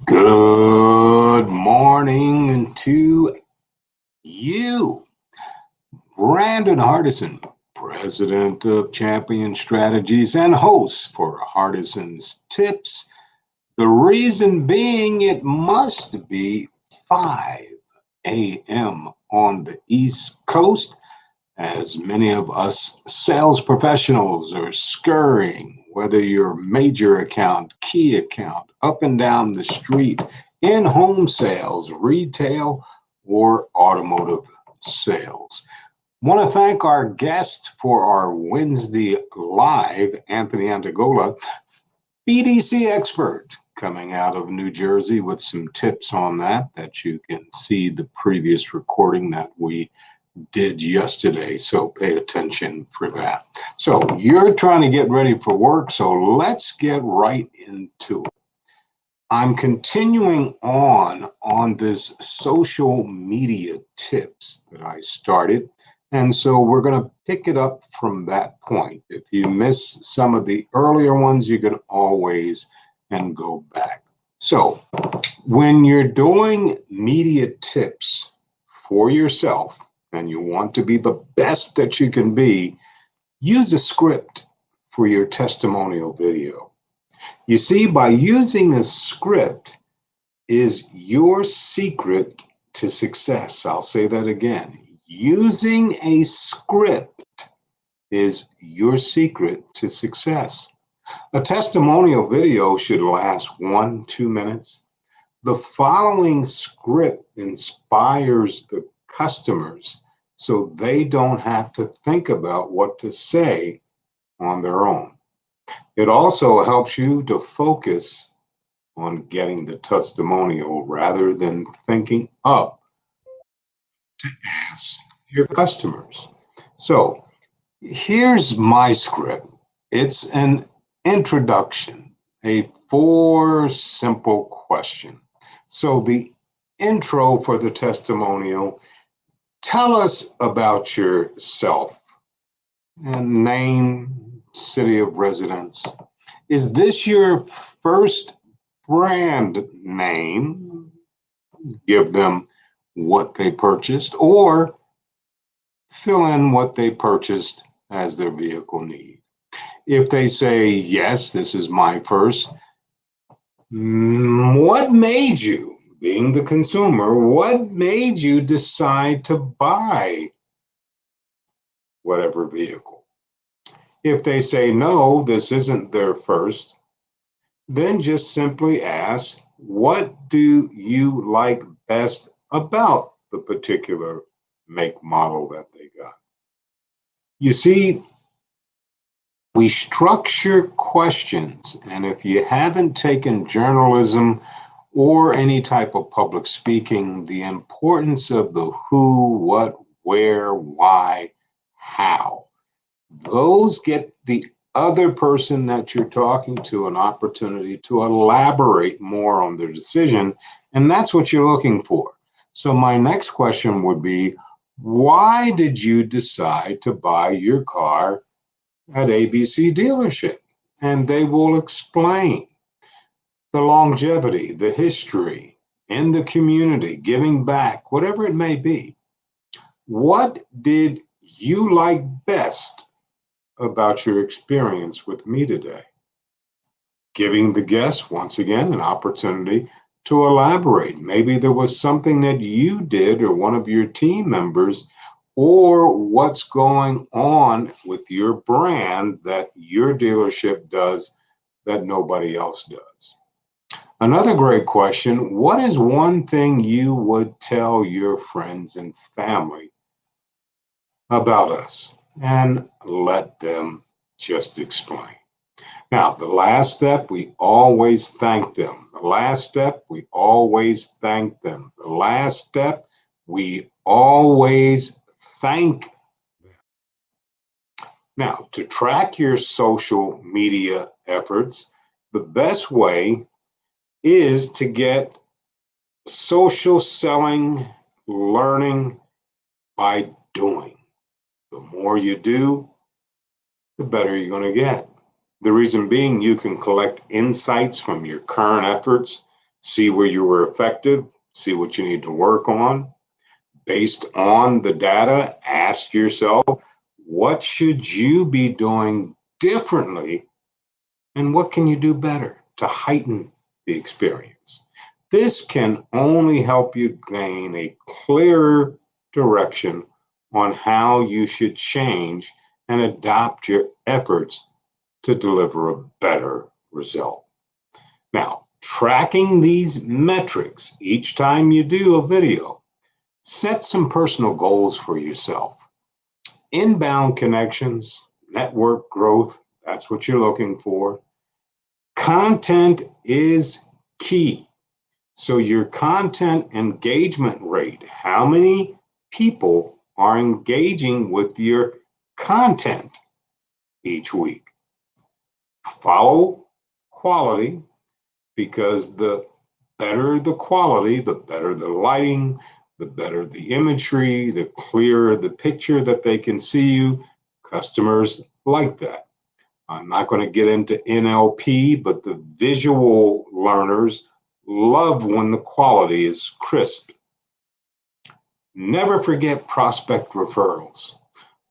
Good morning to you, Brandon Hardison, President of Champion Strategies and host for Hardison'S Tips. The reason being it must be 5 a.m. on the East Coast, as many of us sales professionals are scurrying, whether you're major account, key account, up and down the street, in home sales, retail, or automotive sales. Want to thank our guest for our Wednesday live, Anthony Antigola, BDC expert, coming out of New Jersey with some tips on that you can see the previous recording that we did yesterday, so pay attention for that. So you're trying to get ready for work, so let's get right into it. I'm continuing on this social media tips that I started, and so we're going to pick it up from that point. If you miss some of the earlier ones, you can always and go back. So when you're doing media tips for yourself, and you want to be the best that you can be, use a script for your testimonial video. You see, by using a script is your secret to success. I'll say that again. Using a script is your secret to success. A testimonial video should last 1-2 minutes. The following script inspires the customers so they don't have to think about what to say on their own. It also helps you to focus on getting the testimonial rather than thinking up to ask your customers. So here's my script. It's an introduction, a 4 simple question. So the intro for the testimonial: tell us about yourself and name, city of residence. Is this your first brand name? Give them what they purchased, or fill in what they purchased as their vehicle need. If they say, yes, this is my first, what made you, being the consumer, what made you decide to buy whatever vehicle? If they say no, this isn't their first, then just simply ask, what do you like best about the particular make model that they got? You see, we structure questions, and if you haven't taken journalism or any type of public speaking, the importance of the who, what, where, why, how, those get the other person that you're talking to an opportunity to elaborate more on their decision, and that's what you're looking for. So my next question would be, why did you decide to buy your car at ABC dealership? And they will explain the longevity, the history in the community, giving back, whatever it may be. What did you like best about your experience with me today? Giving the guest, once again, an opportunity to elaborate. Maybe there was something that you did or one of your team members, or what's going on with your brand that your dealership does that nobody else does. Another great question: what is one thing you would tell your friends and family about us? And let them just explain. Now, the last step, we always thank them. The last step, we always thank them. The last step, we always thank them. Now, to track your social media efforts, the best way is to get social selling learning by doing. The more you do, the better you're going to get. The reason being, you can collect insights from your current efforts, See where you were effective, see what you need to work on. Based on the data, ask yourself, what should you be doing differently and what can you do better to heighten the experience? This can only help you gain a clearer direction on how you should change and adapt your efforts to deliver a better result. Now, tracking these metrics each time you do a video, set some personal goals for yourself. Inbound connections, network growth, that's what you're looking for. Content is key. So your content engagement rate, how many people are engaging with your content each week? Follow quality, because the better the quality, the better the lighting, the better the imagery, the clearer the picture that they can see you. Customers like that. I'm not going to get into NLP, but the visual learners love when the quality is crisp. Never forget prospect referrals.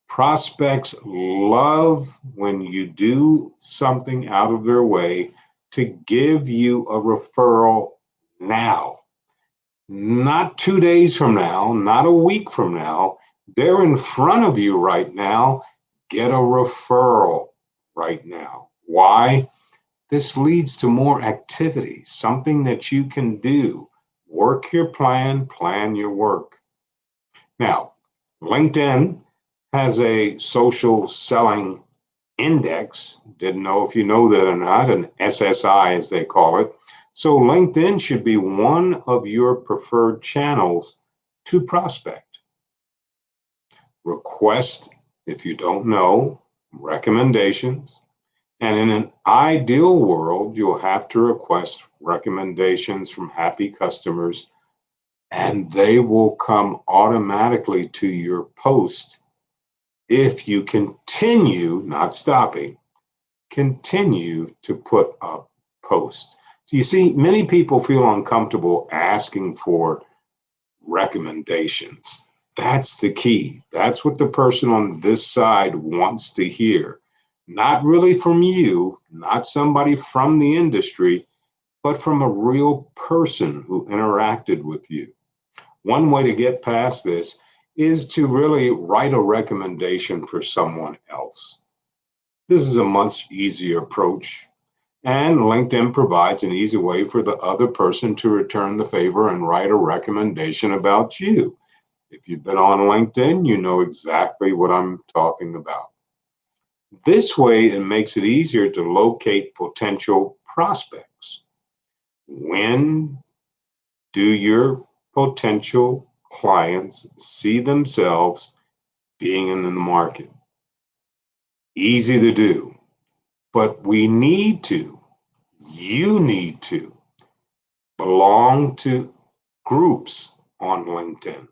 Prospects love when you do something out of their way to give you a referral now. Not 2 days from now, not a week from now. They're in front of you right now. Get a referral right now. Why? This leads to more activity, something that you can do. Work your plan, plan your work. Now, LinkedIn has a social selling index. Didn't know if you know that or not, an SSI as they call it. So LinkedIn should be one of your preferred channels to prospect. Request, if you don't know, recommendations. And in an ideal world, you'll have to request recommendations from happy customers, and they will come automatically to your post if you continue, not stopping, continue to put up posts. So you see, many people feel uncomfortable asking for recommendations. That's the key. That's what the person on this side wants to hear. Not really from you, not somebody from the industry, but from a real person who interacted with you. One way to get past this is to really write a recommendation for someone else. This is a much easier approach, and LinkedIn provides an easy way for the other person to return the favor and write a recommendation about you. If you've been on LinkedIn, you know exactly what I'm talking about. This way, it makes it easier to locate potential prospects. When do your potential clients see themselves being in the market? Easy to do, but you need to belong to groups on LinkedIn.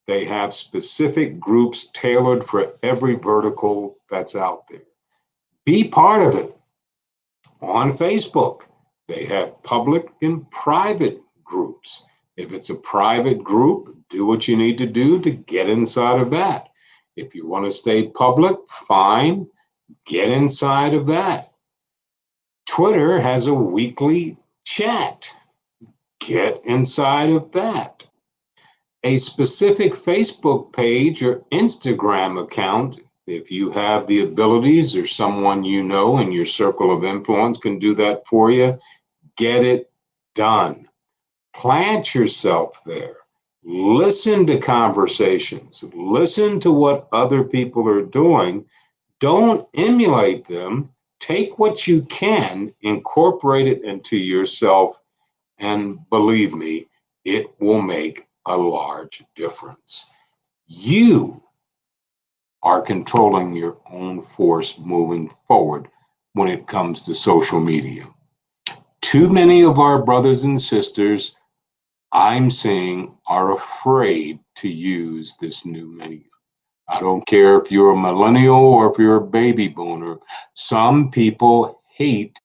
They have specific groups tailored for every vertical that's out there. Be part of it. On Facebook, they have public and private groups. If it's a private group, do what you need to do to get inside of that. If you want to stay public, fine, get inside of that. Twitter has a weekly chat. Get inside of that. A specific Facebook page or Instagram account, if you have the abilities or someone you know in your circle of influence can do that for you, get it done. Plant yourself there. Listen to conversations. Listen to what other people are doing. Don't emulate them. Take what you can, incorporate it into yourself, and believe me, it will make a large difference. You are controlling your own force moving forward when it comes to social media. Too many of our brothers and sisters I'm seeing are afraid to use this new medium. I don't care if you're a millennial or if you're a baby boomer. Some people hate,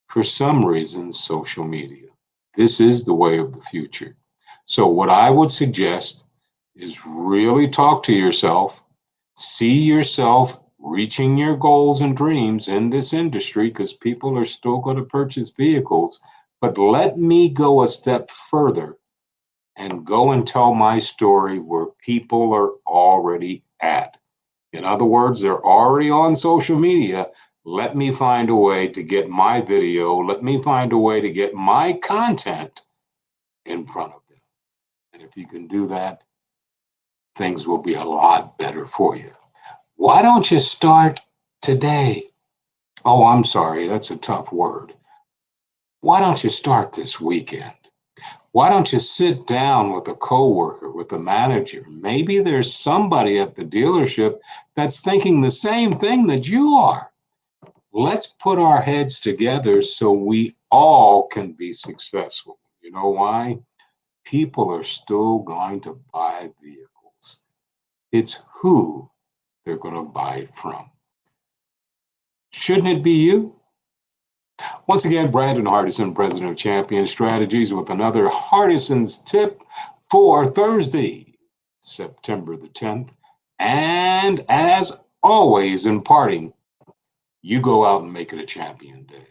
for some reason, social media. This is the way of the future. So what I would suggest is really talk to yourself, see yourself reaching your goals and dreams in this industry, because people are still going to purchase vehicles. But let me go a step further and go and tell my story where people are already at. In other words, they're already on social media. Let me find a way to get my video, let me find a way to get my content in front of them. And if you can do that, things will be a lot better for you. Why don't you start today? Oh, I'm sorry, that's a tough word. Why don't you start this weekend? Why don't you sit down with a coworker, with a manager? Maybe there's somebody at the dealership that's thinking the same thing that you are. Let's put our heads together so we all can be successful. You know why? People are still going to buy vehicles. It's who they're going to buy it from. Shouldn't it be you? Once again, Brandon Hardison, President of Champion Strategies, with another Hardison'S tip for Thursday, September the 10th. And as always, in parting, you go out and make it a champion day.